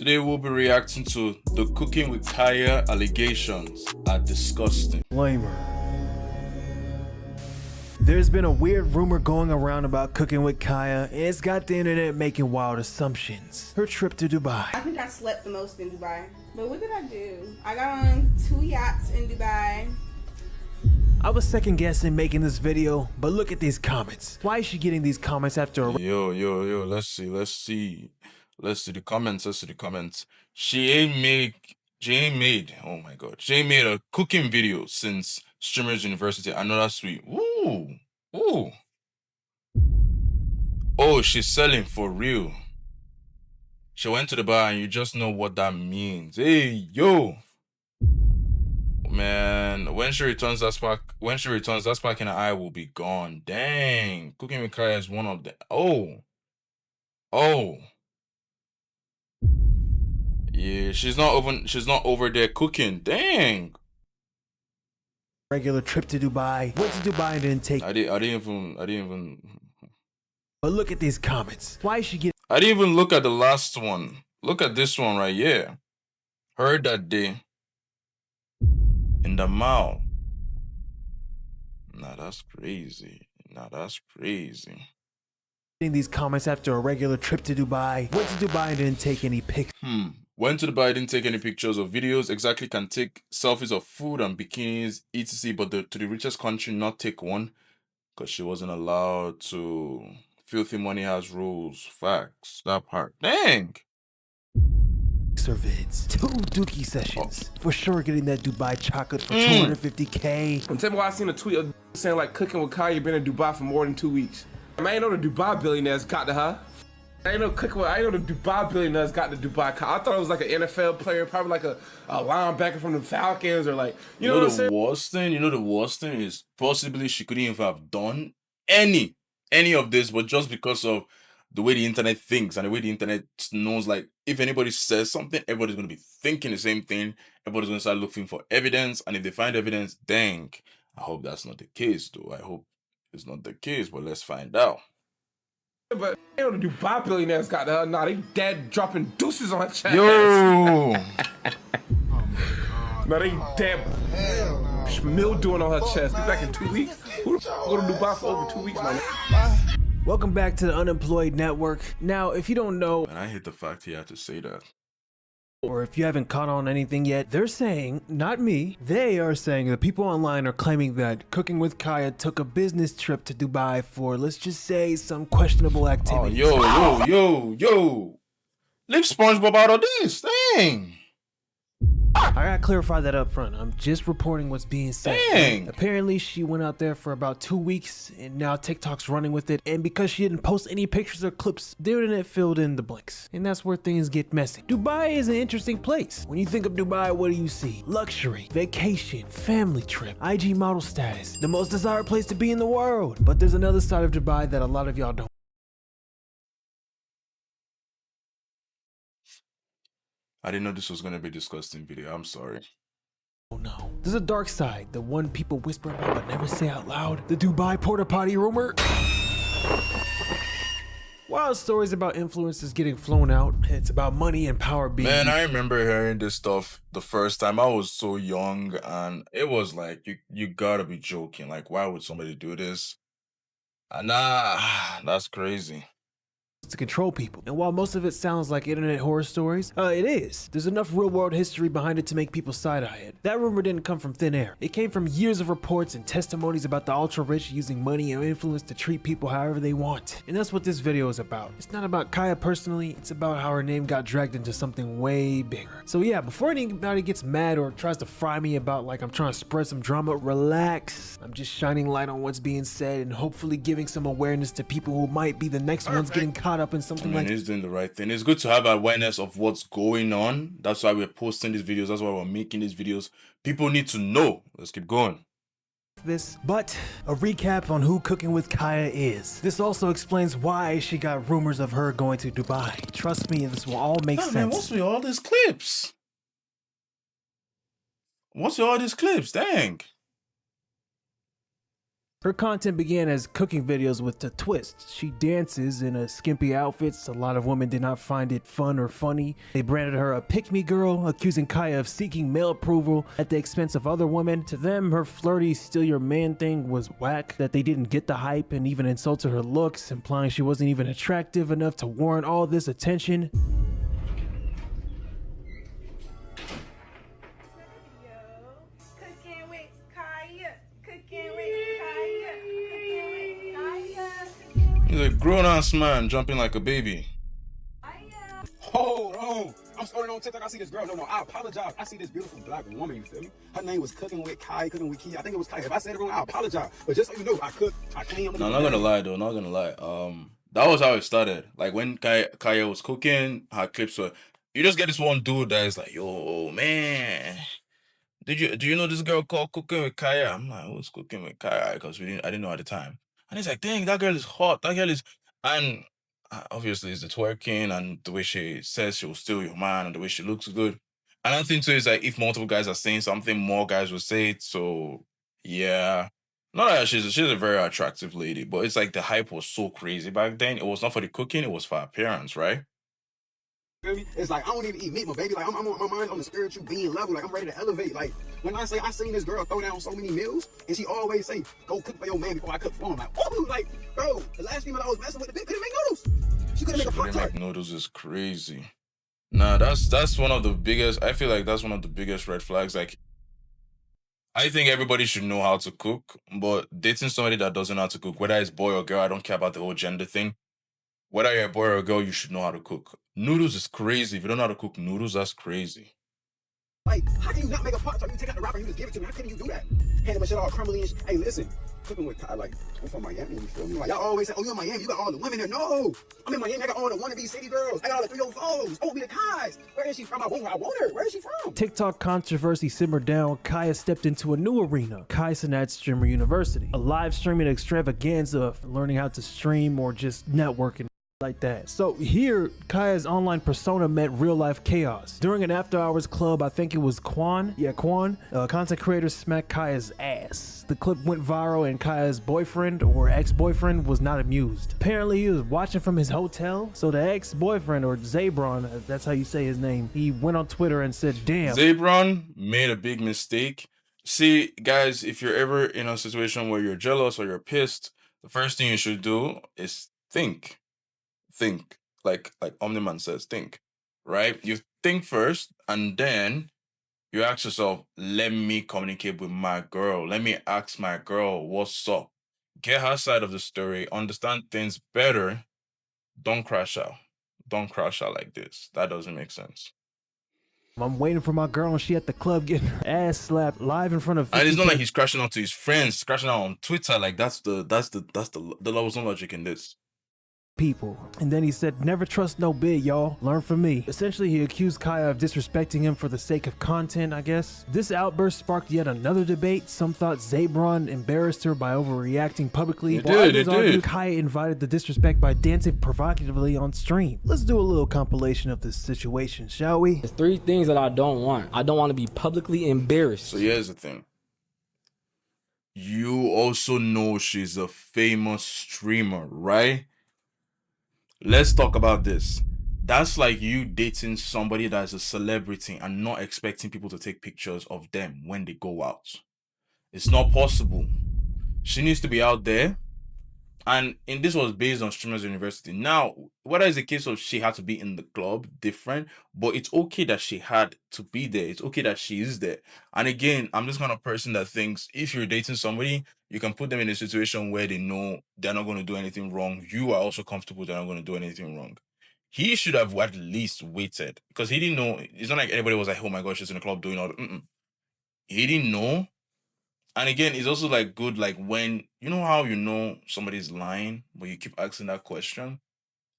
Today we'll be reacting to the Cooking with Kya allegations are disgusting. Disclaimer. There's been a weird rumor going around about Cooking with Kya, and it's got the internet making wild assumptions. Her trip to Dubai. I think I slept the most in Dubai. But what did I do? I got on 2 yachts in Dubai. I was second guessing making this video, but look at these comments. Why is she getting these comments after a Yo, let's see the comments. She ain't made, oh my god, she ain't made a cooking video since Streamers University. I know that's sweet. Ooh. Oh, she's selling for real. She went to the bar and you just know what that means. Hey, yo. Man, when she returns, that spark in her eye will be gone. Dang. Cooking with Kya is one of the yeah, she's not over there cooking. Dang. regular trip to Dubai. Went to Dubai and didn't take. I didn't even. But look at these comments. Why is she getting? I didn't even look at the last one. Look at this one right here. Heard that day. In the mouth. Nah, that's crazy. These comments after a regular trip to Dubai. Went to Dubai and didn't take any pics. Went to Dubai, didn't take any pictures or videos. Exactly, can take selfies of food and bikinis, etc. But to the richest country, not take one. Because she wasn't allowed to. Filthy money has rules. Facts. That part. Dang. Vids. 2 dookie sessions. For sure getting that Dubai chocolate for $250K. One time I seen a tweet of saying like Cooking with Kya been in Dubai for more than 2 weeks. I ain't know the Dubai billionaires got to her. I ain't know the Dubai billionaires got the Dubai. I thought it was like an NFL player, probably like a linebacker from the Falcons or like, you know what I'm saying? The worst thing is possibly she couldn't even have done any of this, but just because of the way the internet thinks and the way the internet knows, like, if anybody says something, everybody's going to be thinking the same thing. Everybody's going to start looking for evidence. And if they find evidence, dang, I hope that's not the case, though. I hope it's not the case, but let's find out. But you know the Dubai billionaires got her. Nah, they dead dropping deuces on her chest. Yo! Nah, they dead mildewing on her chest. Get back in 2 weeks. Who the f go to Dubai for over 2 weeks, man? Welcome back to the Unemployed Network. Now, if you don't know, And I hate the fact he had to say that. or if you haven't caught on anything yet, they're saying, not me, they are saying that people online are claiming that Cooking with Kya took a business trip to Dubai for, let's just say, some questionable activities. Yo. Leave SpongeBob out of this. Dang. I gotta clarify that up front. I'm just reporting what's being said. Dang. Apparently, she went out there for about 2 weeks, and now TikTok's running with it. And because she didn't post any pictures or clips, the internet filled in the blanks. And that's where things get messy. Dubai is an interesting place. When you think of Dubai, what do you see? Luxury, vacation, family trip, IG model status, the most desired place to be in the world. But there's another side of Dubai that a lot of y'all don't. I didn't know this was going to be a disgusting video. I'm sorry. Oh no. There's a dark side, the one people whisper about but never say out loud. The Dubai porta potty rumor. Wild stories about influencers getting flown out. It's about money and power being. Man, I remember hearing this stuff the first time. I was so young and it was like, you gotta be joking. Like, why would somebody do this? Nah, that's crazy. To control people. And while most of it sounds like internet horror stories, it is. There's enough real world history behind it to make people side-eye it. That rumor didn't come from thin air. It came from years of reports and testimonies about the ultra rich using money and influence to treat people however they want. And that's what this video is about. It's not about Kya personally, it's about how her name got dragged into something way bigger. So yeah, before anybody gets mad or tries to fry me about like I'm trying to spread some drama, relax. I'm just shining light on what's being said and hopefully giving some awareness to people who might be the next ones getting caught up in something like. He's doing the right thing. It's good to have awareness of what's going on. That's why we're posting these videos. That's why we're making these videos. People need to know. Let's keep going. This, but a recap on who Cooking with Kya is. This also explains why she got rumors of her going to Dubai. Trust me, this will all make sense. Man, what's with all these clips? Dang. Her content began as cooking videos with a twist. She dances in a skimpy outfits. A lot of women did not find it fun or funny. They branded her a pick-me girl, accusing Kya of seeking male approval at the expense of other women. To them, her flirty steal your man thing was whack, that they didn't get the hype, and even insulted her looks, implying she wasn't even attractive enough to warrant all this attention. Cooking with Kya, cooking with Kya, cooking with Kya. He's a grown-ass man jumping like a baby. Hold on. I'm scrolling on TikTok. I see this girl. No, I apologize. I see this beautiful black woman. You feel me? Her name was Cooking with Kai, Cooking with Kia. I think it was Kai. If I said it wrong, I apologize. But just so you know, I cook, I clean. No, not gonna lie though. Not gonna lie. That was how it started. Like when Kaya was cooking, her clips were. You just get this one dude that is like, "Yo, man, do you know this girl called Cooking with Kaya?" I'm like, "Who's Cooking with Kaya?" Because I didn't know at the time. And he's like, "Dang, that girl is hot. That girl is," and obviously it's the twerking and the way she says she will steal your man and the way she looks good. And I think too is like if multiple guys are saying something, more guys will say it. So yeah. Not that she's a very attractive lady, but it's like the hype was so crazy back then. It was not for the cooking, it was for appearance, right? Feel me? It's like I don't even eat meat, my baby. Like I'm on my mind on the spiritual being level. Like I'm ready to elevate. Like when I say I seen this girl throw down so many meals, and she always say, "Go cook for your man before I cook for him." Like, oh, like bro, the last female I was messing with, the bitch couldn't make noodles. She couldn't make a pot tart. Make noodles is crazy. Nah, that's one of the biggest. I feel like that's one of the biggest red flags. Like, I think everybody should know how to cook, but dating somebody that doesn't know how to cook, whether it's boy or girl, I don't care about the whole gender thing. Whether you're a boy or a girl, you should know how to cook. Noodles is crazy. If you don't know how to cook noodles, that's crazy. Like, how can you not make a pot tart? You take out the wrapper and you just give it to me. How can you do that? Handle my shit all crumbly and hey, listen, Cooking with Kai, like, I'm from Miami, you feel me? Like, y'all always say, oh, you're in Miami, you got all the women there. No, I'm in Miami, I got all the wannabe city girls. I got all the 304s. Oh, be the Kais. Where is she from? I want her. Where is she from? TikTok controversy simmered down. Kaya stepped into a new arena, Kai Cenat Streamer University, a live streaming extravaganza of learning how to stream or just networking like that. So here, Kaya's online persona met real life chaos. During an after hours club, I think it was Quan, content creator smacked Kaya's ass. The clip went viral and Kaya's boyfriend or ex-boyfriend was not amused. Apparently he was watching from his hotel, so the ex-boyfriend or Zabron, that's how you say his name, he went on Twitter and said, "Damn, Zabron made a big mistake." See, guys, if you're ever in a situation where you're jealous or you're pissed, the first thing you should do is think. Like Omniman says, think, right? You think first and then you ask yourself, let me communicate with my girl. Let me ask my girl what's up. Get her side of the story, understand things better. Don't crash out. Don't crash out like this. That doesn't make sense. I'm waiting for my girl and she at the club getting her ass slapped live in front of 50 And it's not like he's crashing out to his friends, he's crashing out on Twitter. Like that's the levels of logic in this. people." And then he said, "Never trust no bid, y'all. Learn from me." Essentially, he accused Kaya of disrespecting him for the sake of content, I guess. This outburst sparked yet another debate. Some thought Zabron embarrassed her by overreacting publicly. It did. Kaya invited the disrespect by dancing provocatively on stream. Let's do a little compilation of this situation, shall we? There's 3 things that I don't want. I don't want to be publicly embarrassed. So here's the thing. You also know she's a famous streamer, right? Let's talk about this. That's like you dating somebody that's a celebrity and not expecting people to take pictures of them when they go out. It's not possible. She needs to be out there. And this was based on Streamers University. Now, whether it's a case of she had to be in the club, different, but it's okay that she had to be there. It's okay that she is there. And again, I'm this kind of person that thinks if you're dating somebody, you can put them in a situation where they know they're not going to do anything wrong. You are also comfortable they're not going to do anything wrong. He should have at least waited because he didn't know. It's not like anybody was like, oh my gosh, she's in the club doing all that. He didn't know. And again, it's also like good, like when, you know how you know somebody's lying, but you keep asking that question.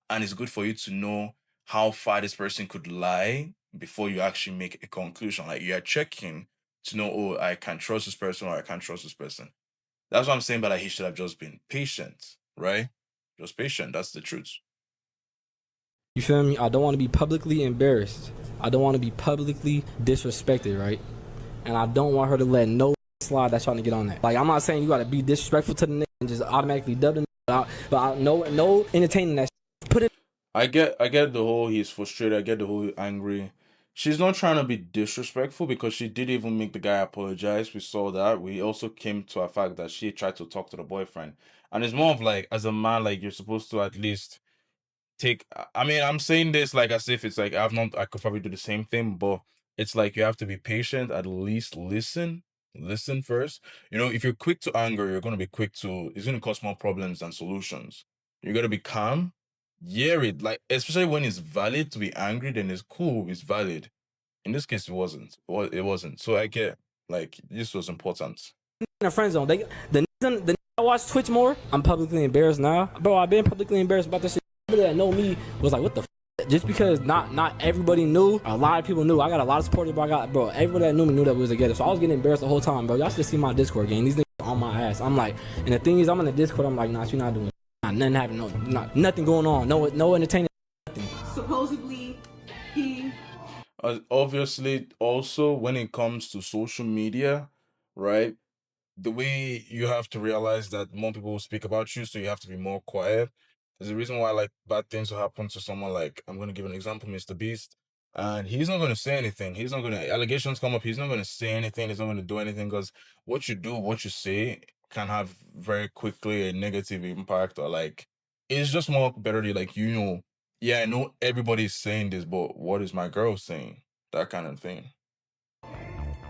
And it's good for you to know how far this person could lie before you actually make a conclusion. Like you're checking to know, oh, I can trust this person or I can't trust this person. That's what I'm saying, but like he should have just been patient, right? Just patient. That's the truth. You feel me? I don't want to be publicly embarrassed. I don't want to be publicly disrespected, right? And I don't want her to let no slide that's trying to get on that. Like, I'm not saying you gotta be disrespectful to the nigga and just automatically dub the nigga out, but no entertaining that shit. Put it. I get the whole he's frustrated. I get the whole angry. She's not trying to be disrespectful because she did even make the guy apologize. We saw that. We also came to a fact that she tried to talk to the boyfriend. And it's more of like, as a man, like, you're supposed to at least take. I mean, I'm saying this like as if it's like I could probably do the same thing, but it's like you have to be patient. At least listen first. You know, if you're quick to anger, you're going to be quick to, it's going to cause more problems than solutions. You're going to be calm. Yeah, it, like, especially when it's valid to be angry, then it's cool, it's valid. In this case, it wasn't. Well, it wasn't. So I get, like, this was important. In a friend zone. The nigga I watch Twitch more, I'm publicly embarrassed now. Bro, I've been publicly embarrassed about this shit. Everybody that know me was like, what the f? Just because not everybody knew, a lot of people knew. I got a lot of supporters, bro. Everybody that knew me knew that we was together. So I was getting embarrassed the whole time, bro. Y'all should see my Discord game. These niggas on my ass. I'm like, and the thing is, I'm in the Discord, I'm like, nah, you're not doing nothing happening, nothing going on, no entertainment, nothing. Supposedly, he... Obviously, also, when it comes to social media, right, the way you have to realize that more people will speak about you, so you have to be more quiet. There's a reason why, like, bad things will happen to someone like, I'm going to give an example, Mr. Beast, and he's not going to say anything. He's not going to, allegations come up, he's not going to say anything, he's not going to do anything, because what you do, what you say can have very quickly a negative impact, or like, it's just more better to, like, you know, yeah, I know everybody's saying this, but what is my girl saying? That kind of thing.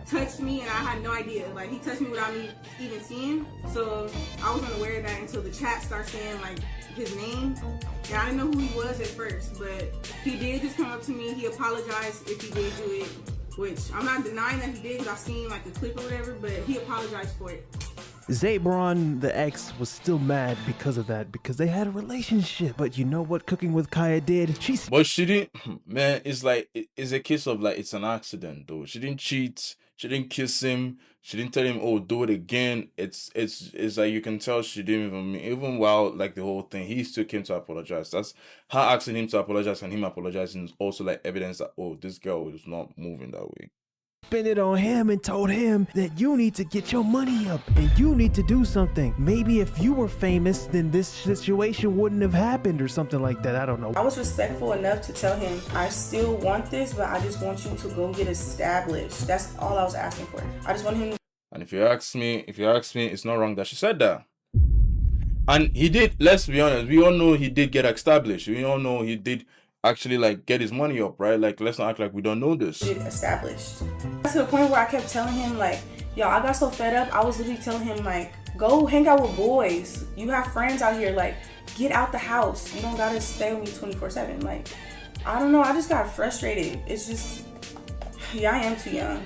Touched me and I had no idea. Like, he touched me without me even seeing. So I wasn't aware of that until the chat started saying like his name. And I didn't know who he was at first, but he did just come up to me. He apologized if he did do it, which I'm not denying that he did because I've seen like a clip or whatever, but he apologized for it. Zabron, the ex, was still mad because of that, because they had a relationship. But you know what Cooking with Kya did? But she didn't, man, it's like, it's a case of like, it's an accident though. She didn't cheat. She didn't kiss him. She didn't tell him, oh, do it again. It's like, you can tell she didn't even while like the whole thing, he still came to apologize. That's her asking him to apologize and him apologizing is also like evidence that, oh, this girl was not moving that way. Spent it on him and told him that you need to get your money up and you need to do something. Maybe if you were famous, then this situation wouldn't have happened or something like that. I don't know. I was respectful enough to tell him, I still want this, but I just want you to go get established. That's all I was asking for. I just want him to... And if you ask me, it's not wrong that she said that. And he did, let's be honest, we all know he did get established. We all know he did actually like get his money up, right? Like, let's not act like we don't know this. Established. To the point where I kept telling him like, yo, I got so fed up. I was literally telling him like, go hang out with boys. You have friends out here. Like, get out the house. You don't gotta stay with me 24/7. Like, I don't know. I just got frustrated. It's just, yeah, I am too young.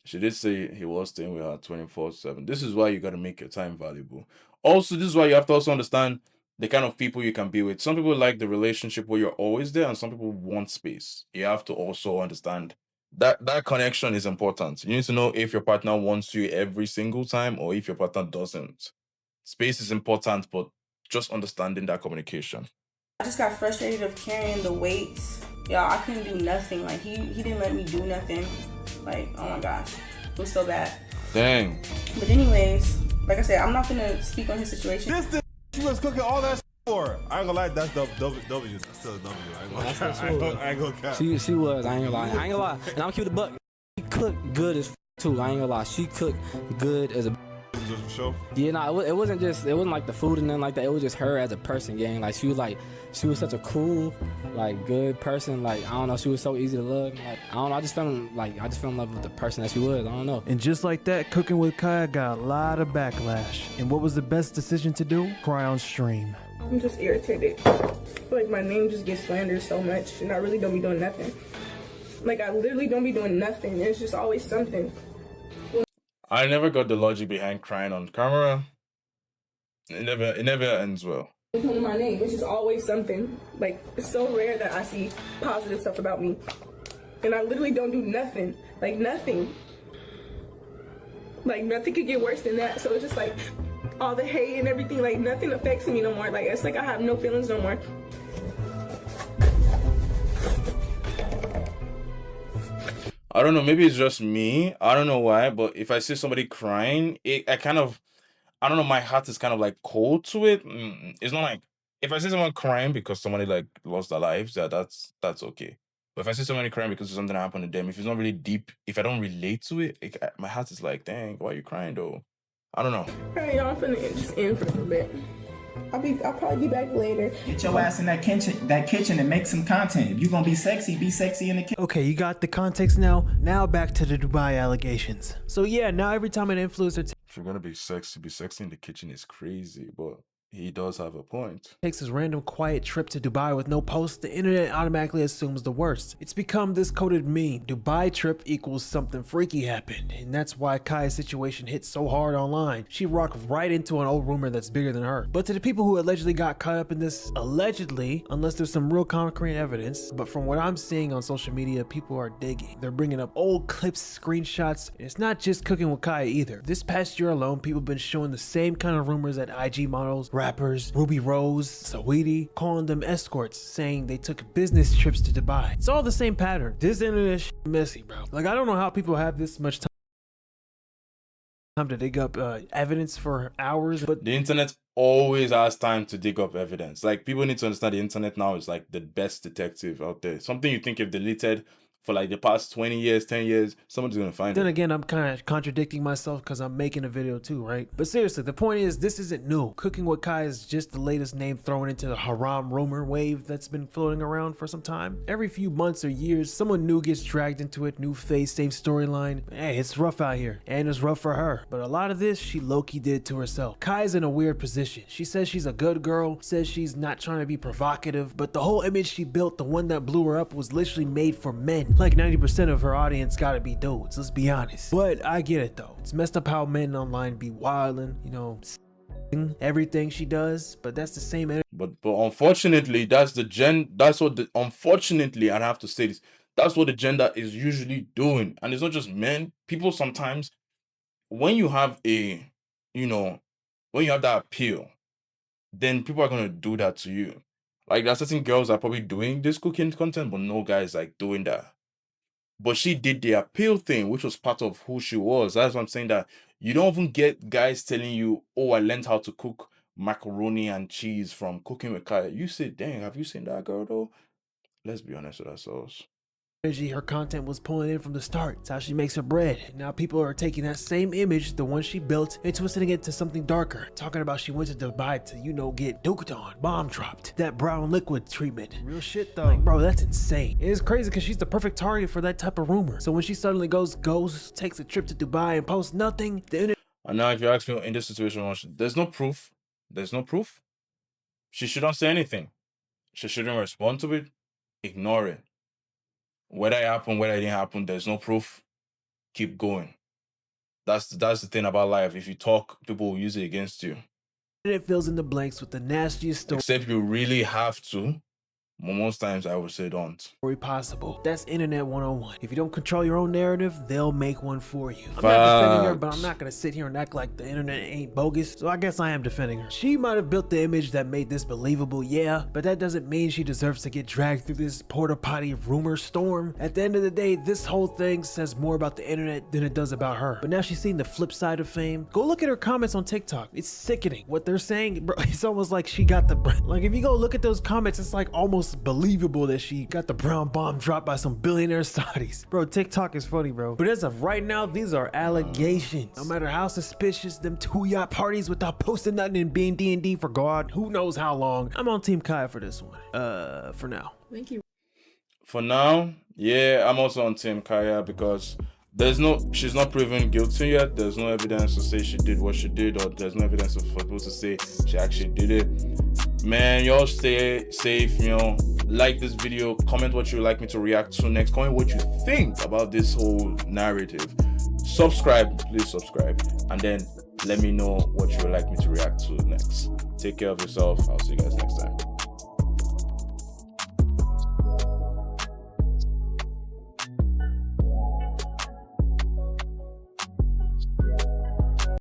She did say he was staying with her 24/7. This is why you gotta make your time valuable. Also, this is why you have to also understand the kind of people you can be with. Some people like the relationship where you're always there, and some people want space. You have to also understand that that connection is important. You need to know if your partner wants you every single time or if your partner doesn't. Space is important, but just understanding that communication. I just got frustrated of carrying the weights. Y'all, I couldn't do nothing. Like, he didn't let me do nothing. Like, oh my gosh, it was so bad. Dang. But anyways, like I said, I'm not gonna speak on his situation. She was cooking all that for. I ain't gonna lie, that's W. That's still a W. I ain't gonna cap. She was. I ain't gonna lie. And I'm cute the buck. She cooked good as too. I ain't gonna lie. She cooked good as a. Just for show. Yeah, no, it wasn't like the food and nothing like that. It was just her as a person, gang. Like, she was such a cool, like, good person. Like, I don't know, she was so easy to love. Like, I don't know, I just fell in love with the person that she was. I don't know. And just like that, Cooking with Kya got a lot of backlash. And what was the best decision to do? Cry on stream. I'm just irritated. I feel like my name just gets slandered so much, and I really don't be doing nothing. Like, I literally don't be doing nothing. It's just always something. I never got the logic behind crying on camera. It never ends well. Come my name, it's just always something. Like, it's so rare that I see positive stuff about me. And I literally don't do nothing. Like, nothing. Like, nothing could get worse than that. So it's just like, all the hate and everything, like, nothing affects me no more. Like, it's like I have no feelings no more. I don't know. Maybe it's just me. I don't know why, but if I see somebody crying, I kind of, I don't know. My heart is kind of like cold to it. It's not like if I see someone crying because somebody like lost their lives, that's okay. But if I see somebody crying because something happened to them, if it's not really deep, if I don't relate to it, my heart is like, dang, why are you crying though? I don't know. Alright, y'all, I'm finna just end for a little bit. I'll probably be back later. Get your ass in that kitchen and make some content. If you gonna be sexy in the kitchen. Okay, you got the context now. Now back to the Dubai allegations. So yeah, now every time an influencer If you're gonna be sexy in the kitchen is crazy, but he does have a point. takes his random quiet trip to Dubai with no post, the internet automatically assumes the worst. It's become this coded meme. Dubai trip equals something freaky happened. And that's why Kaya's situation hit so hard online. She rocked right into an old rumor that's bigger than her. But to the people who allegedly got caught up in this, allegedly, unless there's some real concrete evidence, but from what I'm seeing on social media, people are digging. They're bringing up old clips, screenshots, and it's not just Cooking with Kya either. This past year alone, people have been showing the same kind of rumors at IG models, rappers, Ruby Rose, Saweetie, calling them escorts, saying they took business trips to Dubai. It's all the same pattern. This internet shit messy, bro. Like, I don't know how people have this much time to dig up evidence for hours, but The internet always has time to dig up evidence. Like, people need to understand the internet now is like the best detective out there. Something you think you've deleted for like the past 20 years, 10 years, someone's gonna find then it. again, I'm kind of contradicting myself because I'm making a video too, right? But seriously, the point is, this isn't new. Cooking with Kya is just the latest name thrown into the haram rumor wave that's been floating around for some time. Every few months or years, someone new gets dragged into it, new face, same storyline. Hey, it's rough out here, and it's rough for her. But a lot of this, she low-key did to herself. Kya's in a weird position. She says she's a good girl, says she's not trying to be provocative, but the whole image she built, the one that blew her up, was literally made for men. Like 90% of her audience gotta be dudes, let's be honest. But I get it though. It's messed up how men online be wildin', you know, everything she does, but that's the same energy. But unfortunately, unfortunately, I have to say this, that's what the gender is usually doing. And it's not just men. People sometimes, when you have a, when you have that appeal, then people are gonna do that to you. Like, there are certain girls that are probably doing this cooking content, but no guys like doing that. But she did the appeal thing, which was part of who she was. That's what I'm saying, that you don't even get guys telling you, oh, I learned how to cook macaroni and cheese from Cooking with Kya. You say, dang, have you seen that girl though? Let's be honest with ourselves. Her content was pulling in from the start. It's how she makes her bread. Now people are taking that same image, the one she built, and twisting it to something darker. Talking about she went to Dubai to, get duked on, bomb dropped. That brown liquid treatment. Real shit though. Like, bro, that's insane. And it's crazy because she's the perfect target for that type of rumor. So when she suddenly goes, takes a trip to Dubai and posts nothing, the internet. And now if you ask me in this situation, there's no proof. There's no proof. She shouldn't say anything. She shouldn't respond to it. Ignore it. Whether it happened, whether it didn't happen, there's no proof. Keep going. That's the thing about life. If you talk, people will use it against you. It fills in the blanks with the nastiest story. Except you really have to. But most times I would say don't. Possible. That's internet 101. If you don't control your own narrative, they'll make one for you. I'm not defending her, but I'm not gonna sit here and act like the internet ain't bogus, so I guess I am defending her. She might have built the image that made this believable, yeah, but that doesn't mean she deserves to get dragged through this porta potty rumor storm. At the end of the day, this whole thing says more about the internet than it does about her. But now she's seen the flip side of fame. Go look at her comments on TikTok. It's sickening. What they're saying, bro, it's almost like she got the, like, if you go look at those comments, it's like almost believable that she got the brown bomb dropped by some billionaire Saudis. Bro, TikTok is funny, bro. But as of right now, these are allegations. No matter how suspicious them 2 yacht parties without posting nothing and being D&D for God, who knows how long. I'm on Team Kya for this one. For now. Thank you. For now, yeah, I'm also on Team Kya because she's not proven guilty yet. There's no evidence to say she did what she did, or there's no evidence for people to say she actually did it. Man, y'all stay safe, like this video, comment what you would like me to react to next, comment what you think about this whole narrative, subscribe, please subscribe, and then let me know what you would like me to react to next. Take care of yourself. I'll see you guys next time.